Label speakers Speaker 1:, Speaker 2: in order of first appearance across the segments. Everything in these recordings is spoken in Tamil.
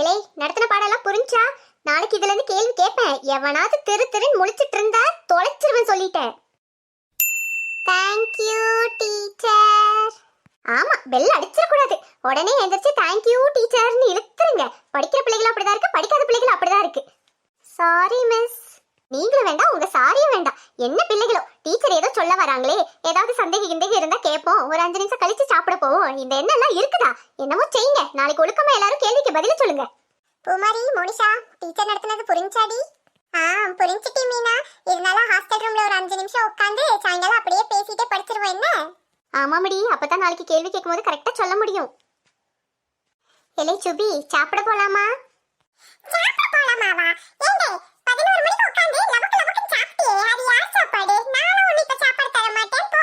Speaker 1: இலை நடத்தின பாடெல்லாம் புரிஞ்சா? நாளைக்கு இதுல இருந்து கேள்வி கேட்பேன். எவனாவது திரு திருன்னு முழிச்சிட்டு இருந்தா தொலைச்சிருவேன் சொல்லிட்டேன். Thank you teacher. ஆமா, பெல் அடிச்சிடக்கூடாது. உடனே எந்திரிச்சு தேங்க்யூ டீச்சர்னு இழுத்துருங்க. படிக்கிற பிள்ளைகளும் அப்படிதான் இருக்கு, படிக்காத பிள்ளைகளும் அப்படிதான் இருக்கு. Sorry miss. நீங்களும் வேண்டாம், உங்க சாரியும் வேண்டாம். என்ன பிள்ளைகளோ, டீச்சர் ஏதோ சொல்ல வராங்களே, ஏதாவது சந்தேகம் இருந்தா கேட்போம். ஒரு 5 நிமிஷம் கழிச்சு சாப்பிட போவோம். இந்த எண்ணெல்லாம் இருக்குதா? என்னமோ செய்யுங்க. நாளைக்கு ஒழுக்கமா எல்லாரும் கேள்விக்கு பதில் சொல்லுங்க. பூமாரி, மோனிஷா, டீச்சர் நடத்தினது புரிஞ்சாடி? புரிஞ்சுட்டி மீனா. இருந்தாலும் ஹாஸ்டல் ரூம்ல ஒரு 5 நிமிஷம் உட்காந்து சாயங்காலம் அப்படியே பேசிட்டே படிச்சிருவோம் என்ன? ஆமாமடி, அப்பதான் நாளைக்கு கேள்வி கேட்கும்போது கரெக்டா சொல்ல முடியும். எலை சுபி, சாப்பிட போலாமா? சாப்பிட போலாமாவா? ஏங்க 11 மணிக்கு உட்கார்ந்து லபக்கு லபக்கு சாப்பிட்டே, அது யார் சாப்பாடு? நானும் உன்னை இப்ப சாப்பாடு தர மாட்டேன் போ.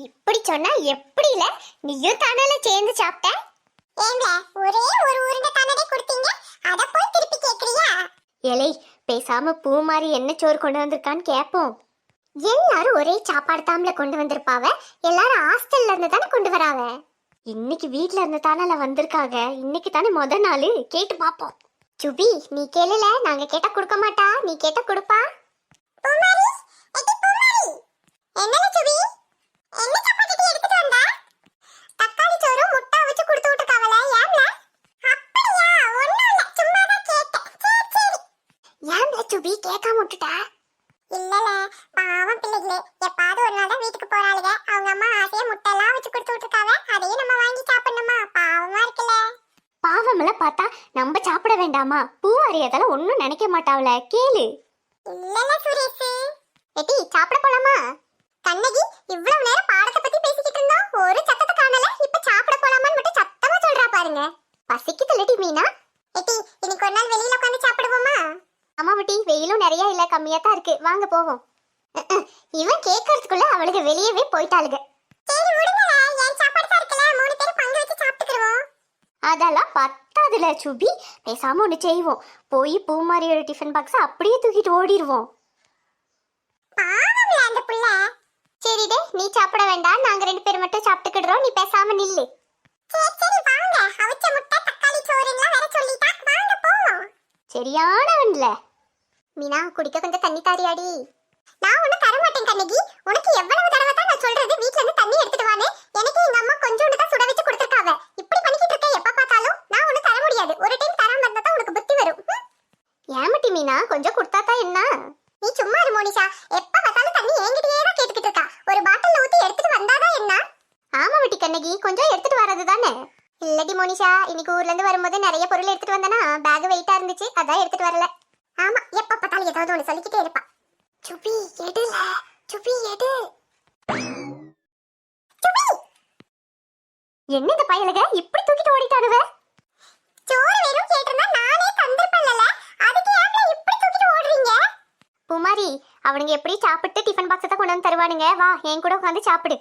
Speaker 1: இப்படி சொன்னா எப்படில? நீயும் தானால சேர்ந்து சாப்பிட்ட? ஏங்க ஒரே ஒரு உருண்டை தானே கொடுத்தீங்க, அத போய் திருப்பி கேக்குறியா? எலை பேசாம பூமாரி என்ன சோறு கொண்டு வந்திருக்கான்னு கேப்போம். எல்லாரும் ஒரே சாப்பாடு தாம்ல கொண்டு வந்திருப்பாவ. எல்லாரும் ஹாஸ்டல்ல இருந்து தானே கொண்டு வராவ. இன்னைக்கு வீட்ல இருந்து தானே வந்திருக்காங்க. இன்னைக்கு தானே முத நாள். கேட்டு பாப்போம். சுபி, நீ கேளல, நாங்க கேட்டா கொடுக்க மாட்டா, நீ கேட்டா கொடுப்பா. பூமாரி, எடி பூமாரி. என்னல சுபி? என்ன சாப்பாடு எடுத்துட்டு வந்தா? தக்காளி சோறு முட்டை வச்சு கொடுத்து விட்டுக்காவல. ஏம்ல? அப்படியா? ஒண்ணும் இல்ல, சும்மா தான் கேட்டேன். சரி. ஏம்ல சுபி கேட்காம விட்டுட்டா? இல்லல, பாவம் பிள்ளைகளே, எப்பாவது ஒரு நாள் தான் வீட்டுக்கு போறாளுங்க. அவங்க அம்மா ஆசையா முட்டை எல்லாம் வச்சு கொடுத்து விட்டுருக்காவ. அதையும் நம்ம வாங்கி சாப்பிடணுமா? பாவமா இருக்குல்ல. பாவமெல்லாம் பார்த்தா நம்ம சாப்பிட வேண்டாமா? பூவாரி அதெல்லாம் ஒன்னும் நினைக்க மாட்டாவல. கேளு. இல்லல சுரேஷ். எட்டி சாப்பிட போலாமா? கண்ணகி, இவ்வளவு நேரம் பாடத்தை பத்தி பேசிக்கிட்டு இருந்தோம், ஒரு சத்தத்தை காணல. இப்ப சாப்பிட போலாமான்னு மட்டும் சத்தமா சொல்றா பாருங்க. பசிக்குதுல்லடி மீனா. எட்டி, இன்னைக்கு ஒரு நாள் வெளியில உட்காந்து சாப்பிடுவோமா? ஆமா வட்டி, வெயிலும் நிறைய இல்ல, கம்மியா தான் இருக்கு. வாங்க போவோம். இவன் கேட்கறதுக்குள்ள அவளுக்கு வெளியவே போயிட்டாளுங்க. சரி விடுங்க, என் சாப்பாடு தான் இருக்குல, 3 பேரும் பங்கு வச்சு சாப்பிட்டுக்குறோம். அதெல்லாம் பத்தாதுல சுபி, பேசாம ஒண்ணு செய்வோம். போய் பூமாரியோட டிஃபன் பாக்ஸ் அப்படியே தூக்கிட்டு ஓடிடுவோம். பாவம்ல அந்த புள்ள. சரிடே, நீ சாப்பிட வேண்டாம், நாங்க 2 பேர் மட்டும் சாப்பிட்டுக்கிடுறோம். நீ பேசாம நில்லு. சரி வாங்க, அவிச்ச முட்டை தக்காளி சோறுலாம் வேற சொல்லிட்டா. வாங்க போவோம். சரியானவன்ல. மீனா, குடிக்க கொஞ்சம் தண்ணி தாரியாடி. நான் ஒண்ணு தர மாட்டேன் கண்ணகி. உனக்கு எவ்வளவு தடவை தான் நான் சொல்றது வீட்ல இருந்து தண்ணி எடுத்துட்டு வானே? எனக்கு எங்க அம்மா கொஞ்சோண்டு தான் சுட வச்சு கொடுத்திருக்காவ. இப்படி பண்ணிக்கிட்டு இருக்க எப்ப பார்த்தாலும். நான் ஒண்ணு தர முடியாது. ஒரு டைம் தராம இருந்தா தான் உனக்கு புத்தி வரும். ஏமட்டி மீனா, கொஞ்சம் கொடுத்தாதான் என்ன? நீ சும்மா இரு மோனிஷா. எப்ப பார்த்தாலும் தண்ணி என்கிட்டயே தான் கேட்டுக்கிட்டு இருக்கா. ஒரு பாட்டில்ல ஊத்தி எடுத்துட்டு வந்தாதான் என்ன? ஆமா வட்டி கண்ணகி, கொஞ்சம் எடுத்துட்டு வரது தானே. இல்லடி மோனிஷா, இன்னைக்கு ஊர்ல இருந்து வரும்போது நிறைய பொருள் எடுத்துட்டு வந்தனா, பேக் வெயிட்டா இருந்துச்சு, அதான் எடுத்துட்டு வரல. ஆமா, எப்ப பார்த்தாலும் ஏதாவது ஒண்ணு சொல்லிக்கிட்டே இருப்பா. சுபி எடுல, சுபி எடு. சுபி, என்ன இந்த பயலுக இப்படி தூக்கிட்டு ஓடிட்டானுவ? சோறு வெறும் கேட்டிருந்தா நானே தந்திருப்பேன்ல, அதுக்கு ஏன்டா இப்படி தூக்கிட்டு ஓடுறீங்க? பூமாரி, அவனுங்க எப்படி சாப்பிட்டு டிஃபன் பாக்ஸ் தான் கொண்டு வந்து தருவானுங்க. வா, என் கூட உட்காந்து சாப்பிடு.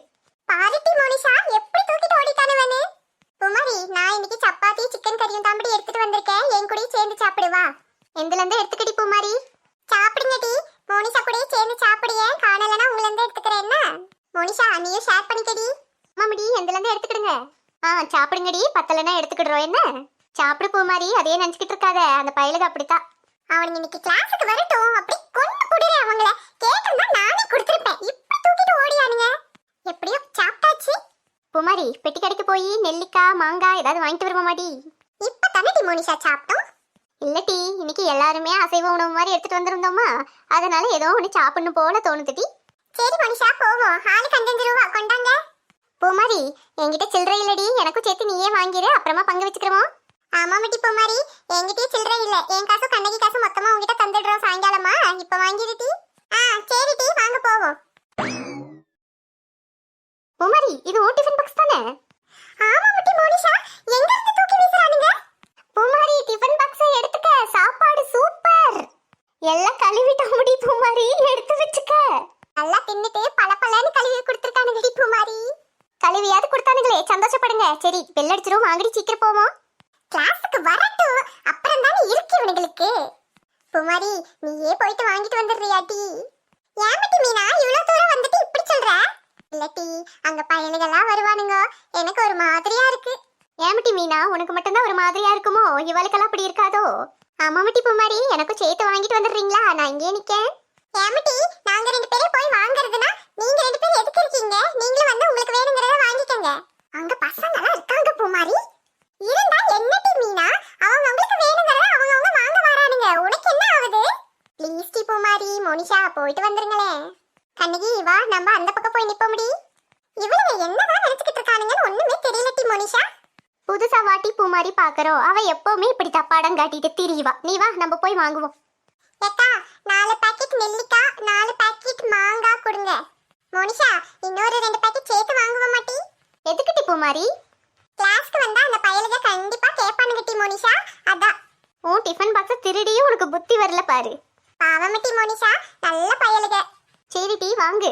Speaker 1: பாரிட்டி மோனிஷா, எப்படி தூக்கிட்டு ஓடிட்டானுவனே? பூமாரி, நான் இன்னைக்கு சப்பாத்தி சிக்கன் கறியும் தாம்படி எடுத்துட்டு வந்திருக்கேன். என் கூட சேர்ந்து சாப்பிடுவா. எந்துல இருந்து எடுத்துக்கடி பூமாரி. சாப்பிடுங்க டி. மோனிஷா கூட சேர்ந்து சாப்பிடுங்க. காணலனா உங்கள இருந்து எடுத்துக்கறேன் என்ன? மோனிஷா, நீயும் ஷேர் பண்ணிக்கடி. மாமடி, எந்துல இருந்து எடுத்துக்கிடுங்க. சாப்பிடுங்கடி, பத்தலனா எடுத்துக்கிடுறோம் என்ன? சாப்பிடு பூமாரி, அதே நினைச்சிட்டு இருக்காத. அந்த பயலுக்கு அப்படித்தான். அவனுங்க இன்னைக்கு கிளாஸுக்கு வரட்டும், அப்படி கொன்னு புடிறே அவங்கள. கேட்டா நானே கொடுத்திருப்பேன். இப்ப தூக்கிட்டு ஓடியானுங்க. எப்படியோ சாப்பிட்டாச்சு. பூமாரி, பெட்டி கடைக்கு போய் நெல்லிக்காய் மாங்காய் ஏதாவது வாங்கிட்டு வருமா மாடி? இப்ப தானே மோனிஷா சாப்பிட்டோம். இல்லட்டி, இன்னைக்கு எல்லாருமே அசைவ உணவு மாதிரி எடுத்துட்டு வந்திருந்தோமா, அதனால ஏதோ ஒண்ணு சாப்பிடணும் போல தோணுதுட்டி. சரி மனுஷா, போவோம். ஆளுக்கு 5 ரூபா கொண்டாங்க. பூமாரி, என்கிட்ட சில்லறை இல்லடி, எனக்கும் சேர்த்து நீயே வாங்கிடு, அப்புறமா பங்கு வச்சுக்கிறோம். ஆமா மட்டி பூமாரி, என்கிட்டயே சில்லறை இல்ல. என் காசு கண்ணகி காசு மொத்தமா உங்ககிட்ட தந்துடுறோம் சாயங்காலமா. இப்ப வாங்கிடுடி. சரி டி, வாங்க போவோம். பூமாரி, இது ஓ டிஃபன் பாக்ஸ் தானே? ஆமா மட்டி மோனிஷா, எங்க இருந்து தூக்கி வீசுறானுங்க? பூமாரி, டிஃபன் பாக்ஸ் எடுத்துக்க, சாப்பாடு சூப்பர். எல்லாம் கழுவிட்ட முடி பூமாரி, எடுத்து வச்சுக்க. நல்லா தின்னுட்டு பலபலன்னு கழுவி கொடுத்துருக்கானுங்கடி பூமாரி. கழுவியாவது கொடுத்தானுங்களே, சந்தோஷப்படுங்க. சரி, பெல் அடிச்சிரும், வாங்கடி சீக்கிரம் போவோம். கிளாஸுக்கு வரட்டும், அப்புறம் தானே இருக்கு இவனுங்களுக்கு. பூமாரி, நீயே போயிட்டு வாங்கிட்டு வந்துடுறியாட்டி? ஏமட்டி மீனா, இவ்வளவு தூரம் வந்துட்டு இப்படி சொல்ற? இல்லட்டி, அங்க பயலுகெல்லாம் வருவானுங்க, எனக்கு ஒரு மாதிரியா இருக்கு. ஏமட்டி மீனா, உனக்கு மட்டும்தான் ஒரு மாதிரியா இருக்குமோ? இவளுக்கெல்லாம் அப்படி இருக்காதோ? ஆமாமட்டி பூமாரி, எனக்கும் சேர்த்து வாங்கிட்டு வந்துடுறீங்களா? நான் இங்கே நிக்கேன். ஏமட்டி, நாங்க 2 பேரும் போய் வாங்குறதுனா நீங்க 2 பேரும் எதுக்கு இருக்கீங்க? நீங்களும் வந்து உங்களுக்கு வேணுங்கறத வாங்கிக்கங்க. அங்க பசங்க எல்லாம் இருக்காங்க பூமாரி. இருந்தா என்னடி மீனா, அவங்க உங்களுக்கு வேணுங்கறத அவங்க வாங்க வரானுங்க. உனக்கு என்ன ஆகுது? ப்ளீஸ் டி பூமாரி, மோனிஷா போயிட்டு வந்துருங்களே. கண்ணகி வா, நம்ம அந்த பக்கம் போய் நிப்ப முடி. இவளுங்க என்னதான் நினைச்சிட்டு இருக்கானுங்கன்னு ஒண்ணுமே தெரியல டி மோனிஷா. புதுசா வாட்டி பூமாரி பாக்குறோம். அவ எப்பவுமே இப்படி தப்பாடம் காட்டிட்டு திரிவா. நீ வா, நம்ம போய் வாங்குவோம். ஏக்கா, 4 பாக்கெட் நெல்லிக்காய், 4 பாக்கெட் மாங்காய் கொடுங்க. மோனிஷா, இன்னொரு 2 பாக்கெட் சேர்த்து வாங்குவ மாட்டி? எதுக்கு டி பூமாரி? கிளாஸ்க்கு வந்தா அந்த பயலுக கண்டிப்பா கேட்பானுங்க டி மோனிஷா, அதான். உன் டிஃபன் பாக்ஸ் திருடியும் உனக்கு புத்தி வரல பாரு. பாவம் டி மோனிஷா, நல்ல பயலுக. சரி டி, வாங்கு.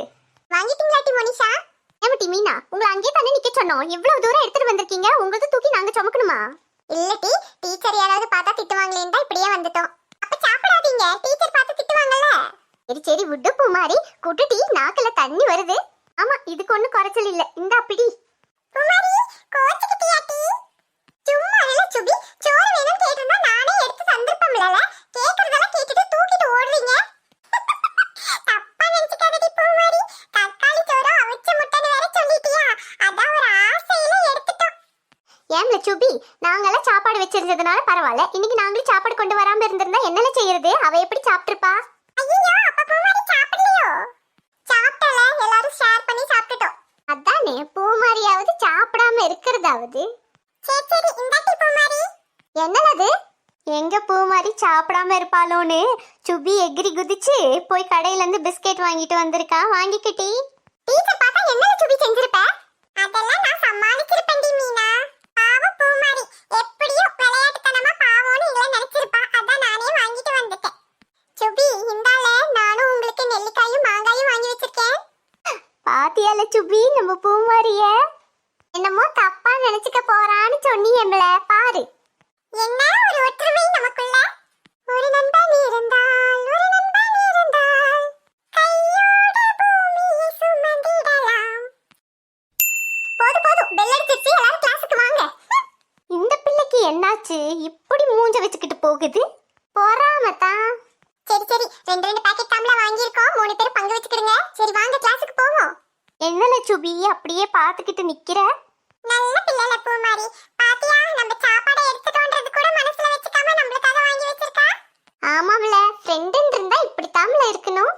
Speaker 1: வாங்கிட்டீங்களா டி மோனிஷா? ஏமட்டி மீனா, உங்களை அங்கேயே தானே நிக்க சொன்னோம். இவ்வளவு தூரம் எடுத்துட்டு வந்திருக்கீங்க, உங்களுக்கு தூக்கி நாங்க சுமக்கணுமா? இல்ல டி, டீச்சர் யாராவது பார்த்தா திட்டுவாங்களேன்னு தான் இப்படியே வந்துட்டோம். அப்ப சாப்பிடாதீங்க, டீச்சர் பார்த்து திட்டுவாங்கல்ல. சரி சரி விடு பூமாரி, குட்டு டீ, நாக்குல தண்ணி வருது. ஆமா, இதுக்கு ஒண்ணு குறைச்சல் இல்ல. இந்த அப்படி பூமாரி, கோச்சிக்கிட்டியா டி? சும்மா இல்ல சுபி, சோறு வேணும்னு கேட்டிருந்தா நானே எடுத்து தந்திருப்பேன்ல. கேக்குறதெல்லாம் கேட்டுட்டு தூக்கிட்டு ஓடுறீங்க. தப்பா நினைச்சுக்காதடி பூமாரி, தக்காளி சோறு அவிச்ச முட்டைன்னு வேற சொல்லிட்டியா? அதான் ஒரு ஆசையில எடுத்துட்டோம். ஏம்ல சுபி, நாங்கெல்லாம் சாப்பாடு வச்சிருந்ததுனால பரவாயில்ல. இன்னைக்கு நாங்களும் சாப்பாடு கொண்டு வராம இருந்திருந்தா என்னல செய்யறது? அவ எப்படி சாப்பிட்டுருப்பா? ஐயோ, அப்ப பூமாரி சாப்பிடலையோ? சாப்பிட்டல, எல்லாரும் ஷேர் பண்ணி சாப்பிட்டுட்டோம். அதானே, பூமாரியாவது சாப்பிடாம இருக்கிறதாவது. சரி சரி, இந்தாட்டி பூமாரி. என்னது? எங்க பூமாரி சாப்பிடாம இருப்பாளோன்னு சுபி எகிரி குதிச்சு போய் கடையில இருந்து பிஸ்கெட் வாங்கிட்டு வந்திருக்கான். வாங்கிக்கிட்டி. டீச்சர் பார்த்தா என்னல சுபி செஞ்சிருப்ப? அதெல்லாம் நான் சமாளிச்சிருப்பேன் டி மீனா. பாவம் பூமாரி, எப்படியோ விளையாட்டுத்தனமா பாவம்னு இவள நினைச்சிருப்பா. அதான் நானே வாங்கிட்டு வந்துட்டேன். சுபி, இந்தால நானும் உங்களுக்கு நெல்லிக்காயும் மாங்காயும் வாங்கி வச்சிருக்கேன். பாத்தியால சுபி, நம்ம பூமாரிய என்னமோ தப்பா நினைச்சுக்க போறான்னு சொன்னியேம்ல, பாரு. என்ன ஒரு ஒற்றுமை நமக்குள்ள. ஒரு நண்பன் இருந்தால், ஒரு நண்பன் இருந்தால் கையோட பூமியை சுமந்திடலாம். போதும் போதும், பெல் அடிச்சிருச்சு, எல்லாரும் கிளாஸுக்கு வாங்க. இந்த பிள்ளைக்கு என்னாச்சு இப்படி மூஞ்ச வச்சுக்கிட்டு போகுது? பொறாமத்தான். சரி சரி, 2 பாக்கெட் தாம்ல வாங்கியிருக்கோம். 3 பேர் பங்கு வச்சுக்கிடுங்க. சரி வாங்க, கிளாஸுக்கு போவோம். என்னல சுபி அப்படியே பாத்துக்கிட்டு நிக்கிற? நல்ல பிள்ளைல பூமாரி, பாத்தியா நம்ம சாப்பாடை எடுத்துட்டோன்றது கூட மனசுல வச்சுக்காம நம்மளுக்காக வாங்கி வச்சிருக்கா. ஆமாம்ல, ஃப்ரெண்டுன்னு இருந்தா இப்படி தாம்ல இருக்கணும்.